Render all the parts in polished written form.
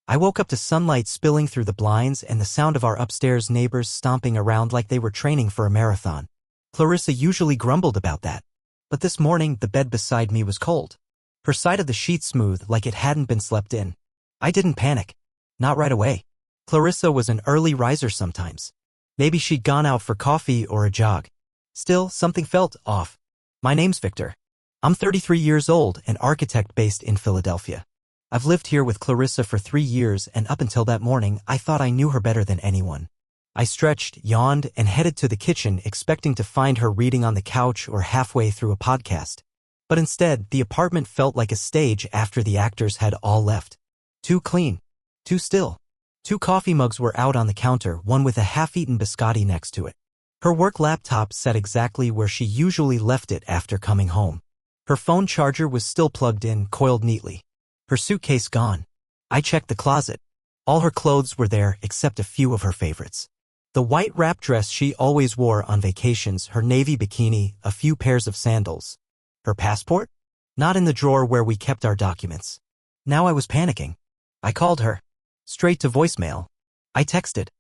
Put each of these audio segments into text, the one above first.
I woke up to sunlight spilling through the blinds and the sound of our upstairs neighbors stomping around like they were training for a marathon. Clarissa usually grumbled about that. But this morning, the bed beside me was cold. Her side of the sheet smooth like it hadn't been slept in. I didn't panic. Not right away. Clarissa was an early riser sometimes. Maybe she'd gone out for coffee or a jog. Still, something felt off. My name's Victor. I'm 33 years old, an architect based in Philadelphia. I've lived here with Clarissa for 3 years, and up until that morning, I thought I knew her better than anyone. I stretched, yawned, and headed to the kitchen, expecting to find her reading on the couch or halfway through a podcast. But instead, the apartment felt like a stage after the actors had all left. Too clean. Too still. 2 coffee mugs were out on the counter, one with a half-eaten biscotti next to it. Her work laptop sat exactly where she usually left it after coming home. Her phone charger was still plugged in, coiled neatly. Her suitcase gone. I checked the closet. All her clothes were there except a few of her favorites. The white wrap dress she always wore on vacations, her navy bikini, a few pairs of sandals. Her passport? Not in the drawer where we kept our documents. Now I was panicking. I called her. Straight to voicemail. I texted.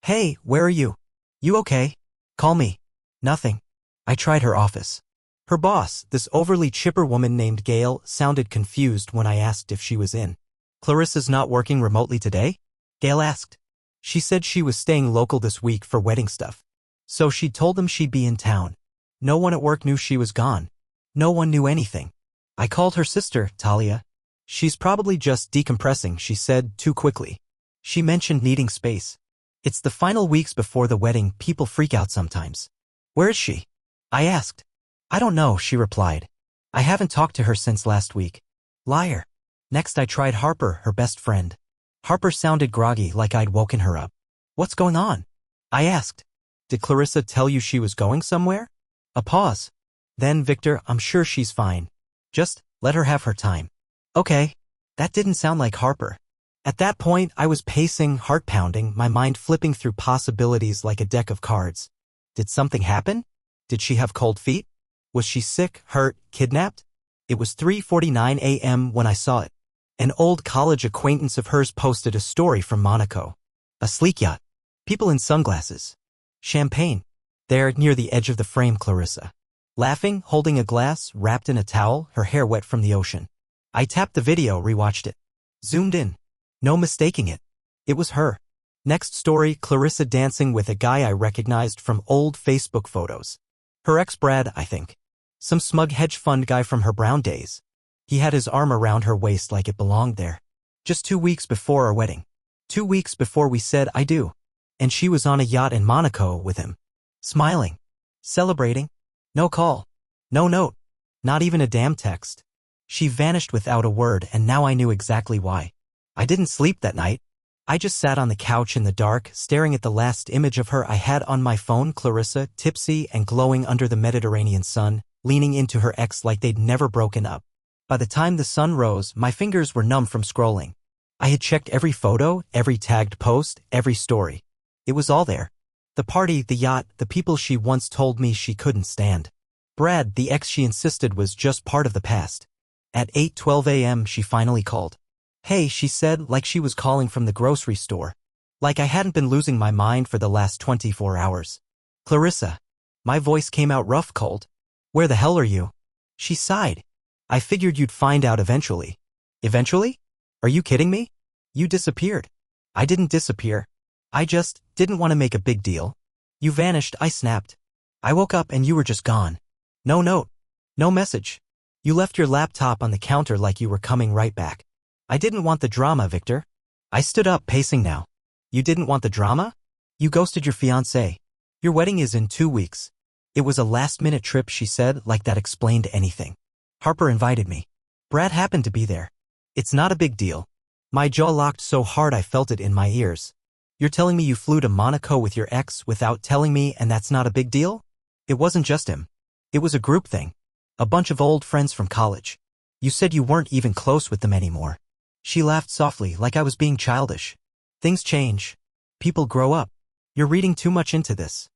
"Hey, where are you? You okay? Call me." Nothing. I tried her office. Her boss, this overly chipper woman named Gail, sounded confused when I asked if she was in. "Clarissa's not working remotely today?" Gail asked. She said she was staying local this week for wedding stuff. So she told them she'd be in town. No one at work knew she was gone. No one knew anything. I called her sister, Talia. "She's probably just decompressing," she said too quickly. She mentioned needing space. "It's the final weeks before the wedding, people freak out sometimes." "Where is she?" I asked. "I don't know," she replied. "I haven't talked to her since last week." Liar. Next I tried Harper, her best friend. Harper sounded groggy, like I'd woken her up. "What's going on?" I asked. "Did Clarissa tell you she was going somewhere?" A pause. Then, "Victor, I'm sure she's fine. Just let her have her time." Okay. That didn't sound like Harper. At that point, I was pacing, heart pounding, my mind flipping through possibilities like a deck of cards. Did something happen? Did she have cold feet? Was she sick, hurt, kidnapped? It was 3:49 a.m. when I saw it. An old college acquaintance of hers posted a story from Monaco. A sleek yacht. People in sunglasses. Champagne. There, near the edge of the frame, Clarissa. Laughing, holding a glass, wrapped in a towel, her hair wet from the ocean. I tapped the video, rewatched it. Zoomed in. No mistaking it. It was her. Next story, Clarissa dancing with a guy I recognized from old Facebook photos. Her ex Brad, I think. Some smug hedge fund guy from her Brown days. He had his arm around her waist like it belonged there. Just 2 weeks before our wedding. 2 weeks before we said I do. And she was on a yacht in Monaco with him. Smiling. Celebrating. No call. No note. Not even a damn text. She vanished without a word, and now I knew exactly why. I didn't sleep that night. I just sat on the couch in the dark, staring at the last image of her I had on my phone, Clarissa, tipsy and glowing under the Mediterranean sun, leaning into her ex like they'd never broken up. By the time the sun rose, my fingers were numb from scrolling. I had checked every photo, every tagged post, every story. It was all there. The party, the yacht, the people she once told me she couldn't stand. Brad, the ex she insisted was just part of the past. At 8:12 a.m. she finally called. "Hey," she said, like she was calling from the grocery store. Like I hadn't been losing my mind for the last 24 hours. "Clarissa." My voice came out rough, cold. "Where the hell are you?" She sighed. "I figured you'd find out eventually." "Eventually? Are you kidding me? You disappeared." "I didn't disappear. I just didn't want to make a big deal." "You vanished," I snapped. "I woke up and you were just gone. No note. No message. You left your laptop on the counter like you were coming right back." "I didn't want the drama, Victor." I stood up, pacing now. "You didn't want the drama? You ghosted your fiancé. Your wedding is in 2 weeks. It was a last-minute trip," she said, like that explained anything. "Harper invited me. Brad happened to be there. It's not a big deal." My jaw locked so hard I felt it in my ears. "You're telling me you flew to Monaco with your ex without telling me, and that's not a big deal?" "It wasn't just him. It was a group thing. A bunch of old friends from college. You said you weren't even close with them anymore." She laughed softly, like I was being childish. "Things change. People grow up. You're reading too much into this."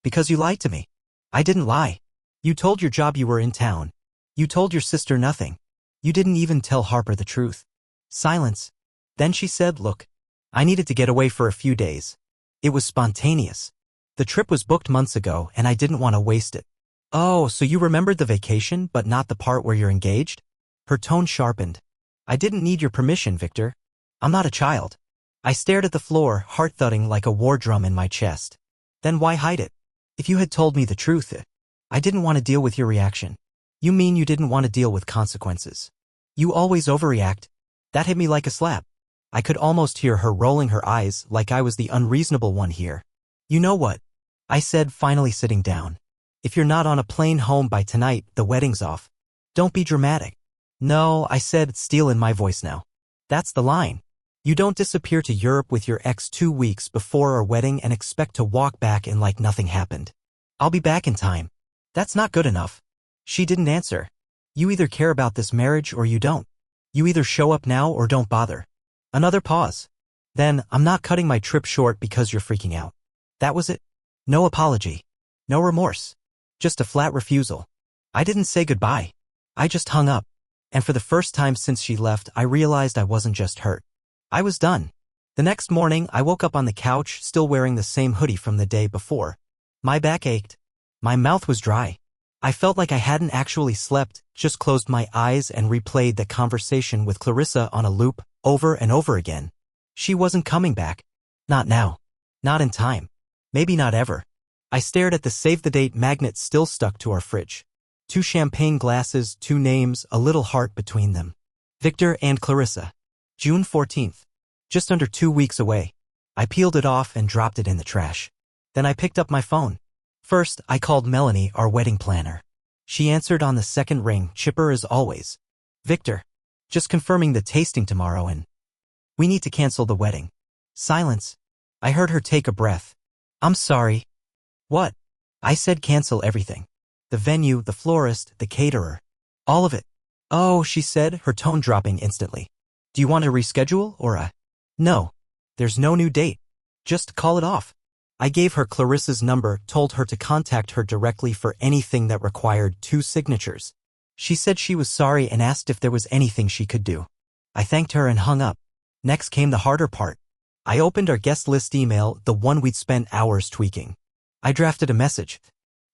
"Because you lied to me." "I didn't lie. You told your job you were in town. You told your sister nothing. You didn't even tell Harper the truth." Silence. Then she said, look, I needed to get away for a few days. It was spontaneous. The trip was booked months ago and I didn't want to waste it. Oh, so you remembered the vacation but not the part where you're engaged? Her tone sharpened. I didn't need your permission, Victor. I'm not a child. I stared at the floor, heart thudding like a war drum in my chest. Then why hide it? If you had told me the truth, I didn't want to deal with your reaction. You mean you didn't want to deal with consequences? You always overreact. That hit me like a slap. I could almost hear her rolling her eyes like I was the unreasonable one here. You know what? I said, finally sitting down. If you're not on a plane home by tonight, the wedding's off. Don't be dramatic. No, I said, steel in my voice now. That's the line. You don't disappear to Europe with your ex 2 weeks before our wedding and expect to walk back in like nothing happened. I'll be back in time. That's not good enough. She didn't answer. You either care about this marriage or you don't. You either show up now or don't bother. Another pause. Then, I'm not cutting my trip short because you're freaking out. That was it. No apology. No remorse. Just a flat refusal. I didn't say goodbye. I just hung up. And for the first time since she left, I realized I wasn't just hurt. I was done. The next morning, I woke up on the couch, still wearing the same hoodie from the day before. My back ached. My mouth was dry. I felt like I hadn't actually slept, just closed my eyes and replayed that conversation with Clarissa on a loop, over and over again. She wasn't coming back. Not now. Not in time. Maybe not ever. I stared at the save-the-date magnet still stuck to our fridge. 2 champagne glasses, 2 names, a little heart between them. Victor and Clarissa. June 14th. Just under 2 weeks away. I peeled it off and dropped it in the trash. Then I picked up my phone. First, I called Melanie, our wedding planner. She answered on the second ring, chipper as always. Victor. Just confirming the tasting tomorrow and we need to cancel the wedding. Silence. I heard her take a breath. I'm sorry. What? I said cancel everything. The venue, the florist, the caterer. All of it. Oh, she said, her tone dropping instantly. Do you want to reschedule or No. There's no new date. Just call it off. I gave her Clarissa's number, told her to contact her directly for anything that required 2 signatures. She said she was sorry and asked if there was anything she could do. I thanked her and hung up. Next came the harder part. I opened our guest list email, the one we'd spent hours tweaking. I drafted a message.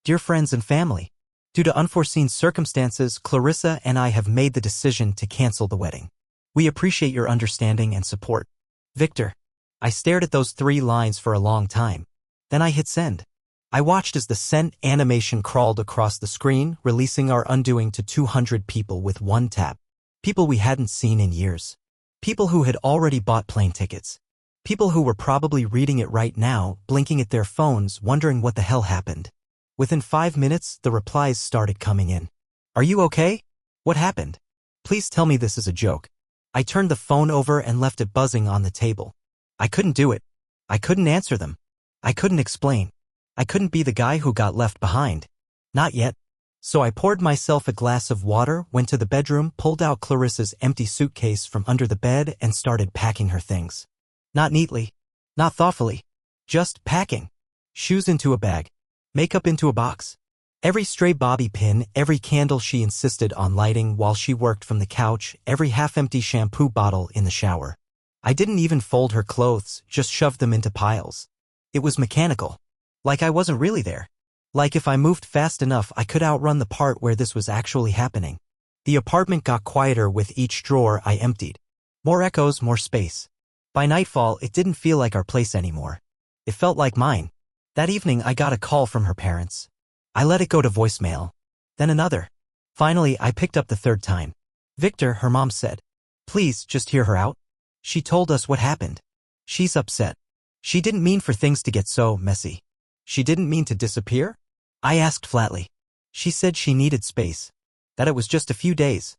Dear friends and family, due to unforeseen circumstances, Clarissa and I have made the decision to cancel the wedding. We appreciate your understanding and support. Victor. I stared at those 3 lines for a long time. Then I hit send. I watched as the sent animation crawled across the screen, releasing our undoing to 200 people with 1 tap. People we hadn't seen in years. People who had already bought plane tickets. People who were probably reading it right now, blinking at their phones, wondering what the hell happened. Within 5 minutes, the replies started coming in. Are you okay? What happened? Please tell me this is a joke. I turned the phone over and left it buzzing on the table. I couldn't do it. I couldn't answer them. I couldn't explain. I couldn't be the guy who got left behind. Not yet. So I poured myself a glass of water, went to the bedroom, pulled out Clarissa's empty suitcase from under the bed and started packing her things. Not neatly. Not thoughtfully. Just packing. Shoes into a bag. Makeup into a box. Every stray bobby pin, every candle she insisted on lighting while she worked from the couch, every half-empty shampoo bottle in the shower. I didn't even fold her clothes, just shoved them into piles. It was mechanical. Like I wasn't really there. Like if I moved fast enough I could outrun the part where this was actually happening. The apartment got quieter with each drawer I emptied. More echoes, more space. By nightfall, it didn't feel like our place anymore. It felt like mine. That evening I got a call from her parents. I let it go to voicemail. Then another. Finally, I picked up the 3rd time. Victor, her mom said. Please, just hear her out. She told us what happened. She's upset. She didn't mean for things to get so messy. She didn't mean to disappear? I asked flatly. She said she needed space. That it was just a few days.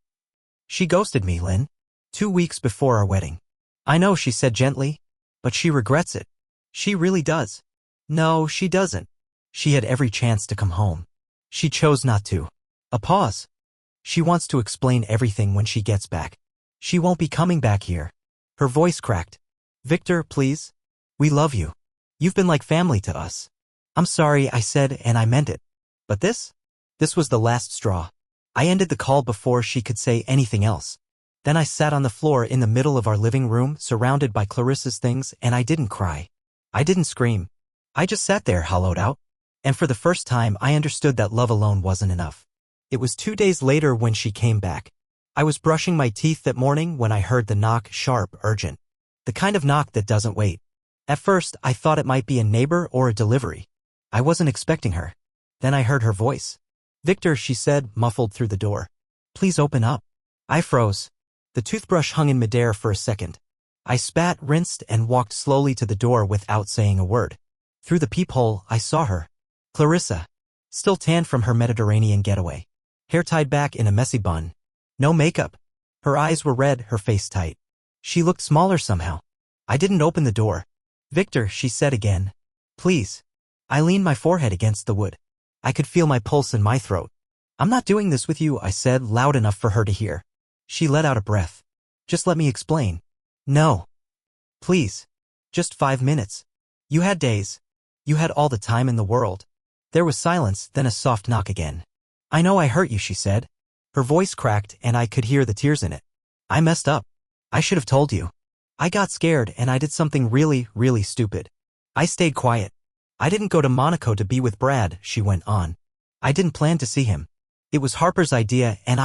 She ghosted me, Lynn. 2 weeks before our wedding. I know, she said gently. But she regrets it. She really does. No, she doesn't. She had every chance to come home. She chose not to. A pause. She wants to explain everything when she gets back. She won't be coming back here. Her voice cracked. Victor, please. We love you. You've been like family to us. I'm sorry, I said, and I meant it. But this? This was the last straw. I ended the call before she could say anything else. Then I sat on the floor in the middle of our living room, surrounded by Clarissa's things, and I didn't cry. I didn't scream. I just sat there, hollowed out. And for the first time, I understood that love alone wasn't enough. It was 2 days later when she came back. I was brushing my teeth that morning when I heard the knock, sharp, urgent. The kind of knock that doesn't wait. At first, I thought it might be a neighbor or a delivery. I wasn't expecting her. Then I heard her voice. "Victor," she said, muffled through the door. "Please open up." I froze. The toothbrush hung in midair for a second. I spat, rinsed, and walked slowly to the door without saying a word. Through the peephole, I saw her. Clarissa. Still tanned from her Mediterranean getaway. Hair tied back in a messy bun. No makeup. Her eyes were red, her face tight. She looked smaller somehow. I didn't open the door. "Victor," she said again. "Please." I leaned my forehead against the wood. I could feel my pulse in my throat. "I'm not doing this with you," I said, loud enough for her to hear. She let out a breath. "Just let me explain." "No. Please. Just 5 minutes. You had days. You had all the time in the world." There was silence, then a soft knock again. "I know I hurt you," she said. Her voice cracked and I could hear the tears in it. "I messed up. I should have told you. I got scared and I did something really, really stupid. I stayed quiet. I didn't go to Monaco to be with Brad," she went on. "I didn't plan to see him. It was Harper's idea and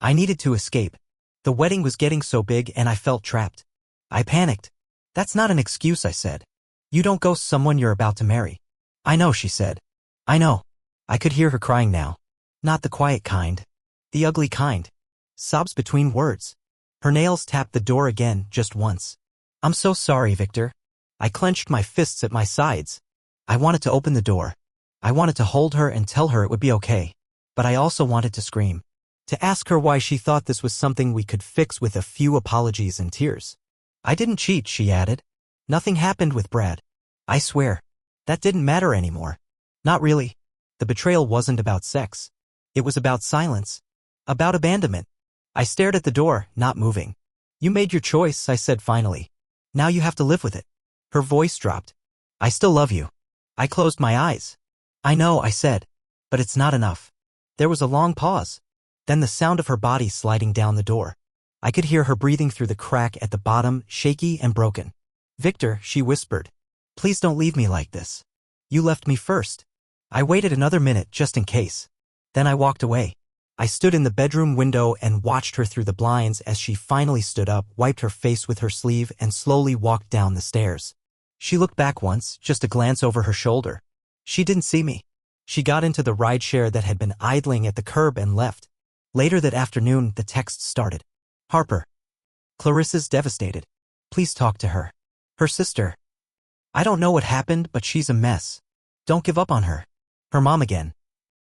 I needed to escape. The wedding was getting so big and I felt trapped. I panicked." "That's not an excuse," I said. "You don't ghost someone you're about to marry." "I know," she said. "I know." I could hear her crying now. Not the quiet kind. The ugly kind. Sobs between words. Her nails tapped the door again, just once. "I'm so sorry, Victor." I clenched my fists at my sides. I wanted to open the door. I wanted to hold her and tell her it would be okay. But I also wanted to scream. To ask her why she thought this was something we could fix with a few apologies and tears. "I didn't cheat," she added. "Nothing happened with Brad. I swear. That didn't matter anymore. Not really. The betrayal wasn't about sex. It was about silence. About abandonment." I stared at the door, not moving. "You made your choice," I said finally. "Now you have to live with it." Her voice dropped. "I still love you." I closed my eyes. "I know," I said. "But it's not enough." There was a long pause. Then the sound of her body sliding down the door. I could hear her breathing through the crack at the bottom, shaky and broken. "Victor," she whispered. "Please don't leave me like this. You left me first." I waited another minute just in case. Then I walked away. I stood in the bedroom window and watched her through the blinds as she finally stood up, wiped her face with her sleeve, and slowly walked down the stairs. She looked back once, just a glance over her shoulder. She didn't see me. She got into the rideshare that had been idling at the curb and left. Later that afternoon, the texts started. "Harper. Clarissa's devastated. Please talk to her. Her sister. I don't know what happened, but she's a mess. Don't give up on her. Her mom again.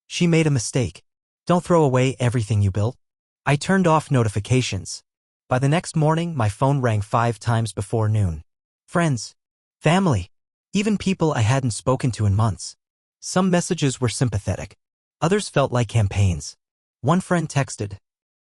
She made a mistake. Don't throw away everything you built." I turned off notifications. By the next morning, my phone rang 5 times before noon. Friends. Family. Even people I hadn't spoken to in months. Some messages were sympathetic. Others felt like campaigns. One friend texted,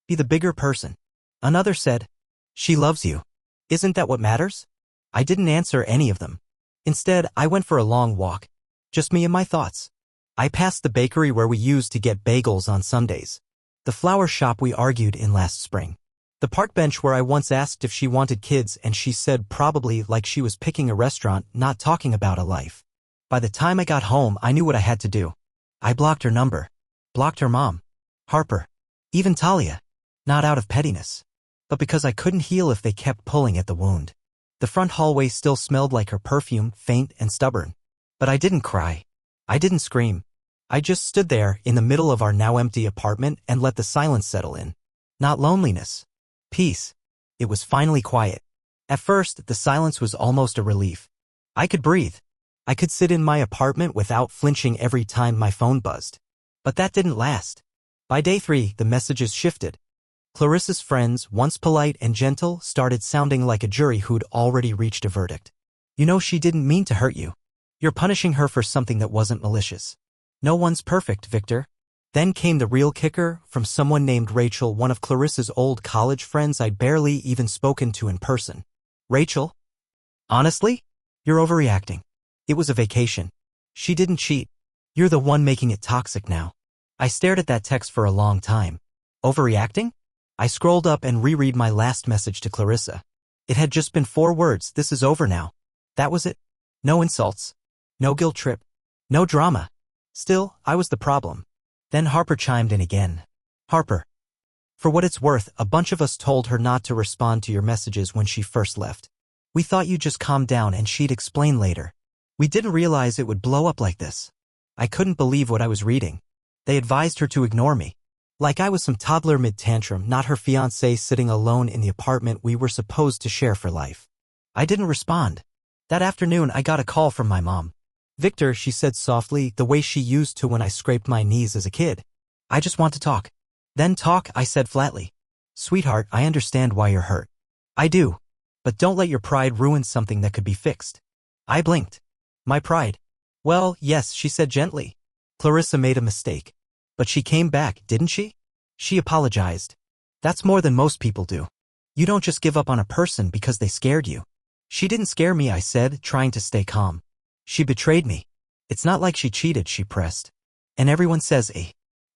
"Be the bigger person." Another said, "She loves you. Isn't that what matters?" I didn't answer any of them. Instead, I went for a long walk. Just me and my thoughts. I passed the bakery where we used to get bagels on Sundays. The flower shop we argued in last spring. The park bench where I once asked if she wanted kids and she said probably, like she was picking a restaurant, not talking about a life. By the time I got home, I knew what I had to do. I blocked her number. Blocked her mom. Harper. Even Talia. Not out of pettiness. But because I couldn't heal if they kept pulling at the wound. The front hallway still smelled like her perfume, faint and stubborn. But I didn't cry. I didn't scream. I just stood there in the middle of our now empty apartment and let the silence settle in. Not loneliness. Peace. It was finally quiet. At first, the silence was almost a relief. I could breathe. I could sit in my apartment without flinching every time my phone buzzed. But that didn't last. By day 3, the messages shifted. Clarissa's friends, once polite and gentle, started sounding like a jury who'd already reached a verdict. "You know she didn't mean to hurt you. You're punishing her for something that wasn't malicious. No one's perfect, Victor." Then came the real kicker from someone named Rachel, one of Clarissa's old college friends I'd barely even spoken to in person. "Rachel? Honestly? You're overreacting. It was a vacation. She didn't cheat. You're the one making it toxic now." I stared at that text for a long time. Overreacting? I scrolled up and reread my last message to Clarissa. It had just been 4 words, "This is over now." That was it. No insults. No guilt trip. No drama. Still, I was the problem. Then Harper chimed in again. Harper. For what it's worth, a bunch of us told her not to respond to your messages when she first left. We thought you'd just calm down and she'd explain later. We didn't realize it would blow up like this. I couldn't believe what I was reading. They advised her to ignore me. Like I was some toddler mid-tantrum, not her fiancé sitting alone in the apartment we were supposed to share for life. I didn't respond. That afternoon I got a call from my mom. Victor, she said softly, the way she used to when I scraped my knees as a kid. I just want to talk. Then talk, I said flatly. Sweetheart, I understand why you're hurt. I do. But don't let your pride ruin something that could be fixed. I blinked. My pride. Well, yes, she said gently. Clarissa made a mistake. But she came back, didn't she? She apologized. That's more than most people do. You don't just give up on a person because they scared you. She didn't scare me, I said, trying to stay calm. She betrayed me. It's not like she cheated, she pressed. And everyone says,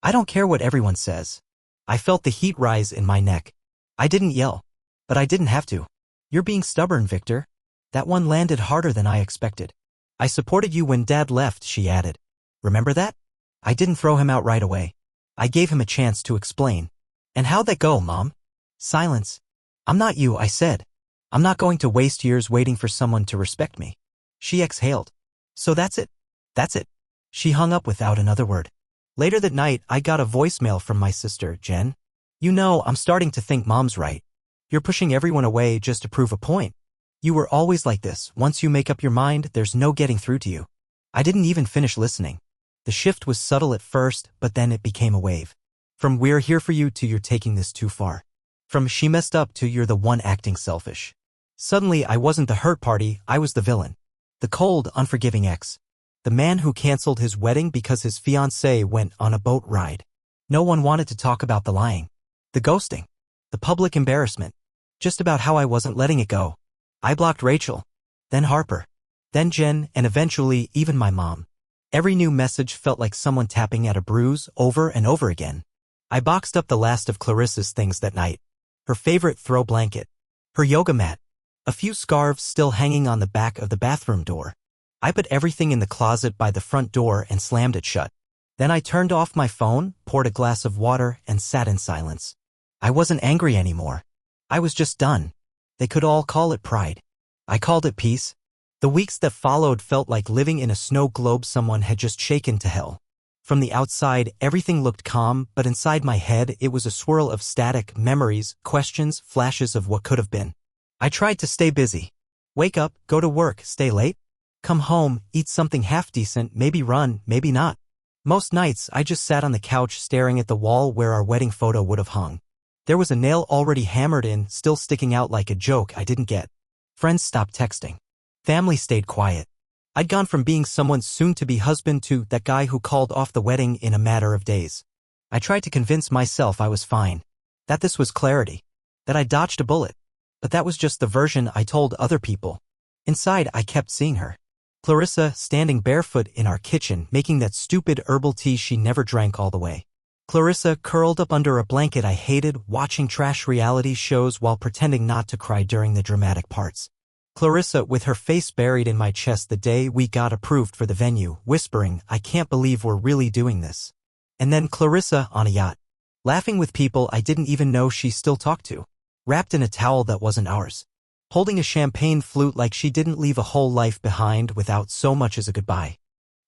I don't care what everyone says. I felt the heat rise in my neck. I didn't yell. But I didn't have to. You're being stubborn, Victor. That one landed harder than I expected. I supported you when Dad left, she added. Remember that? I didn't throw him out right away. I gave him a chance to explain. And how'd that go, Mom? Silence. I'm not you, I said. I'm not going to waste years waiting for someone to respect me. She exhaled. So that's it? That's it. She hung up without another word. Later that night, I got a voicemail from my sister, Jen. You know, I'm starting to think Mom's right. You're pushing everyone away just to prove a point. You were always like this. Once you make up your mind, there's no getting through to you. I didn't even finish listening. The shift was subtle at first, but then it became a wave. From we're here for you to you're taking this too far. From she messed up to you're the one acting selfish. Suddenly, I wasn't the hurt party, I was the villain. The cold, unforgiving ex. The man who canceled his wedding because his fiancée went on a boat ride. No one wanted to talk about the lying. The ghosting. The public embarrassment. Just about how I wasn't letting it go. I blocked Rachel. Then Harper. Then Jen, and eventually even my mom. Every new message felt like someone tapping at a bruise over and over again. I boxed up the last of Clarissa's things that night. Her favorite throw blanket. Her yoga mat. A few scarves still hanging on the back of the bathroom door. I put everything in the closet by the front door and slammed it shut. Then I turned off my phone, poured a glass of water, and sat in silence. I wasn't angry anymore. I was just done. They could all call it pride. I called it peace. The weeks that followed felt like living in a snow globe someone had just shaken to hell. From the outside, everything looked calm, but inside my head it was a swirl of static, memories, questions, flashes of what could have been. I tried to stay busy. Wake up, go to work, stay late. Come home, eat something half-decent, maybe run, maybe not. Most nights, I just sat on the couch staring at the wall where our wedding photo would have hung. There was a nail already hammered in, still sticking out like a joke I didn't get. Friends stopped texting. Family stayed quiet. I'd gone from being someone's soon-to-be husband to that guy who called off the wedding in a matter of days. I tried to convince myself I was fine. That this was clarity. That I dodged a bullet. But that was just the version I told other people. Inside, I kept seeing her. Clarissa, standing barefoot in our kitchen, making that stupid herbal tea she never drank all the way. Clarissa, curled up under a blanket I hated, watching trash reality shows while pretending not to cry during the dramatic parts. Clarissa, with her face buried in my chest the day we got approved for the venue, whispering, I can't believe we're really doing this. And then Clarissa on a yacht. Laughing with people I didn't even know she still talked to. Wrapped in a towel that wasn't ours. Holding a champagne flute like she didn't leave a whole life behind without so much as a goodbye.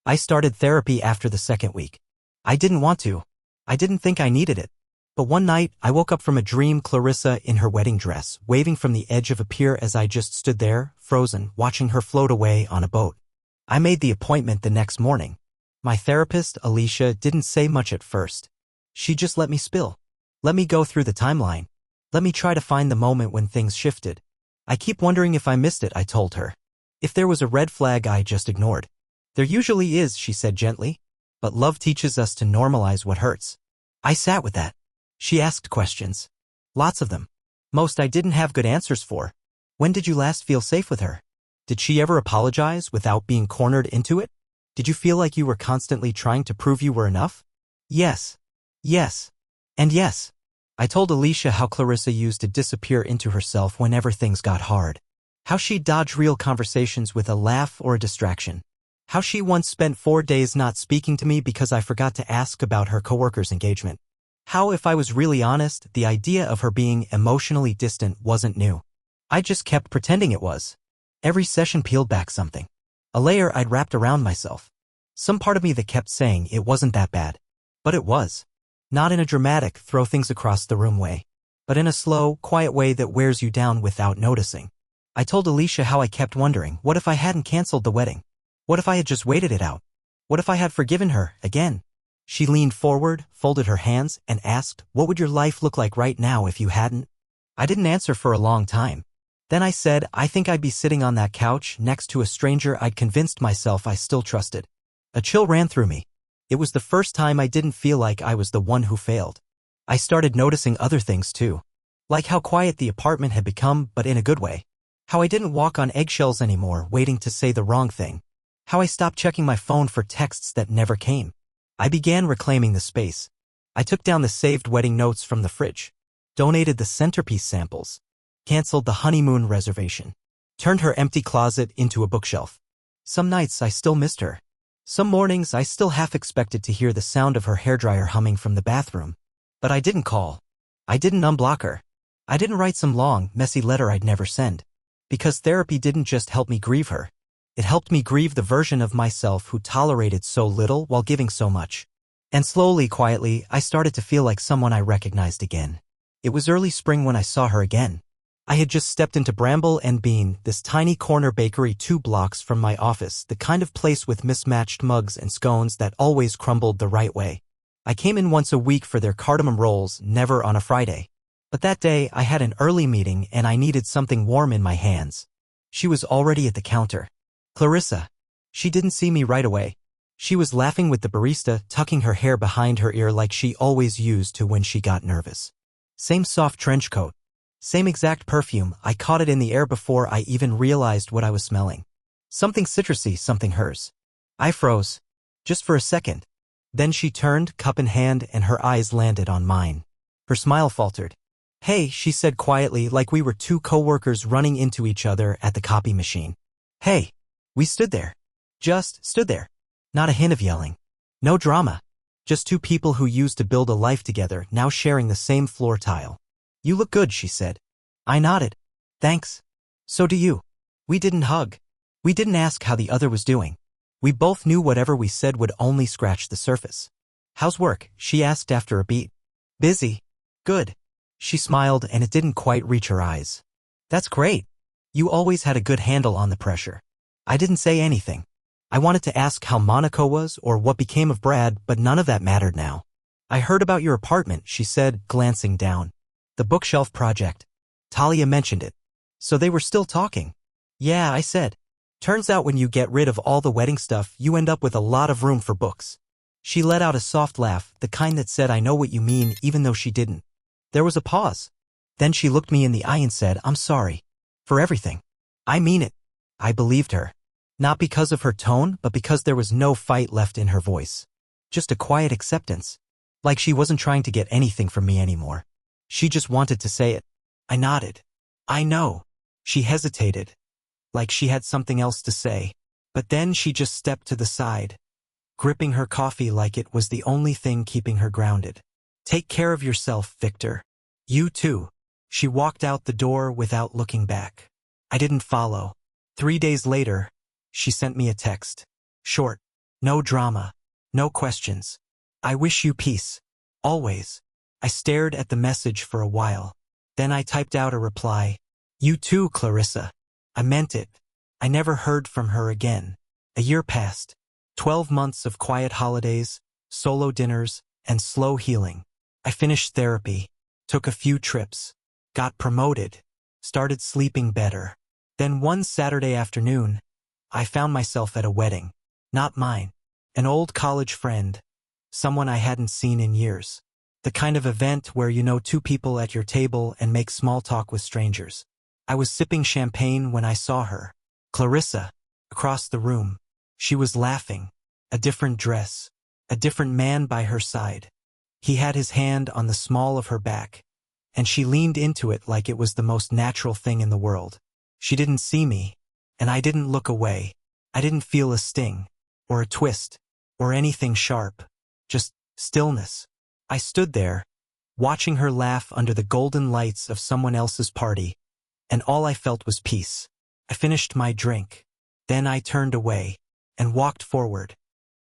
I started therapy after the second week. I didn't want to. I didn't think I needed it. But one night, I woke up from a dream, Clarissa in her wedding dress, waving from the edge of a pier as I just stood there, frozen, watching her float away on a boat. I made the appointment the next morning. My therapist, Alicia, didn't say much at first. She just let me spill. Let me go through the timeline. Let me try to find the moment when things shifted. I keep wondering if I missed it, I told her. If there was a red flag I just ignored. There usually is, she said gently. But love teaches us to normalize what hurts. I sat with that. She asked questions. Lots of them. Most I didn't have good answers for. When did you last feel safe with her? Did she ever apologize without being cornered into it? Did you feel like you were constantly trying to prove you were enough? Yes. Yes. And yes. I told Alicia how Clarissa used to disappear into herself whenever things got hard. How she'd dodge real conversations with a laugh or a distraction. How she once spent 4 days not speaking to me because I forgot to ask about her coworker's engagement. How, if I was really honest, the idea of her being emotionally distant wasn't new. I just kept pretending it was. Every session peeled back something. A layer I'd wrapped around myself. Some part of me that kept saying it wasn't that bad. But it was. Not in a dramatic, throw things across the room way, but in a slow, quiet way that wears you down without noticing. I told Alicia how I kept wondering, what if I hadn't canceled the wedding? What if I had just waited it out? What if I had forgiven her, again? She leaned forward, folded her hands, and asked, what would your life look like right now if you hadn't? I didn't answer for a long time. Then I said, I think I'd be sitting on that couch next to a stranger I'd convinced myself I still trusted. A chill ran through me. It was the first time I didn't feel like I was the one who failed. I started noticing other things too. Like how quiet the apartment had become, but in a good way. How I didn't walk on eggshells anymore, waiting to say the wrong thing. How I stopped checking my phone for texts that never came. I began reclaiming the space. I took down the saved wedding notes from the fridge. Donated the centerpiece samples. Canceled the honeymoon reservation. Turned her empty closet into a bookshelf. Some nights I still missed her. Some mornings I still half expected to hear the sound of her hairdryer humming from the bathroom. But I didn't call. I didn't unblock her. I didn't write some long, messy letter I'd never send. Because therapy didn't just help me grieve her. It helped me grieve the version of myself who tolerated so little while giving so much. And slowly, quietly, I started to feel like someone I recognized again. It was early spring when I saw her again. I had just stepped into Bramble and Bean, this tiny corner bakery 2 blocks from my office, the kind of place with mismatched mugs and scones that always crumbled the right way. I came in once a week for their cardamom rolls, never on a Friday. But that day, I had an early meeting and I needed something warm in my hands. She was already at the counter. Clarissa. She didn't see me right away. She was laughing with the barista, tucking her hair behind her ear like she always used to when she got nervous. Same soft trench coat. Same exact perfume. I caught it in the air before I even realized what I was smelling. Something citrusy, something hers. I froze. Just for a second. Then she turned, cup in hand, and her eyes landed on mine. Her smile faltered. Hey, she said quietly, like we were 2 coworkers running into each other at the copy machine. Hey. We stood there. Just stood there. Not a hint of yelling. No drama. Just 2 people who used to build a life together, now sharing the same floor tile. You look good, she said. I nodded. Thanks. So do you. We didn't hug. We didn't ask how the other was doing. We both knew whatever we said would only scratch the surface. How's work? She asked after a beat. Busy. Good. She smiled and it didn't quite reach her eyes. That's great. You always had a good handle on the pressure. I didn't say anything. I wanted to ask how Monaco was or what became of Brad, but none of that mattered now. I heard about your apartment, she said, glancing down. The bookshelf project. Talia mentioned it. So they were still talking. Yeah, I said. Turns out when you get rid of all the wedding stuff, you end up with a lot of room for books. She let out a soft laugh, the kind that said I know what you mean even though she didn't. There was a pause. Then she looked me in the eye and said, I'm sorry. For everything. I mean it. I believed her. Not because of her tone, but because there was no fight left in her voice. Just a quiet acceptance. Like she wasn't trying to get anything from me anymore. She just wanted to say it. I nodded. I know. She hesitated. Like she had something else to say. But then she just stepped to the side, gripping her coffee like it was the only thing keeping her grounded. Take care of yourself, Victor. You too. She walked out the door without looking back. I didn't follow. 3 days later, she sent me a text. Short. No drama. No questions. I wish you peace. Always. I stared at the message for a while. Then I typed out a reply. You too, Clarissa. I meant it. I never heard from her again. A year passed. 12 months of quiet holidays, solo dinners, and slow healing. I finished therapy, took a few trips, got promoted, started sleeping better. Then one Saturday afternoon, I found myself at a wedding. Not mine. An old college friend. Someone I hadn't seen in years. The kind of event where you know 2 people at your table and make small talk with strangers. I was sipping champagne when I saw her. Clarissa. Across the room. She was laughing. A different dress. A different man by her side. He had his hand on the small of her back, and she leaned into it like it was the most natural thing in the world. She didn't see me, and I didn't look away. I didn't feel a sting, or a twist, or anything sharp. Just stillness. I stood there, watching her laugh under the golden lights of someone else's party, and all I felt was peace. I finished my drink. Then I turned away and walked forward,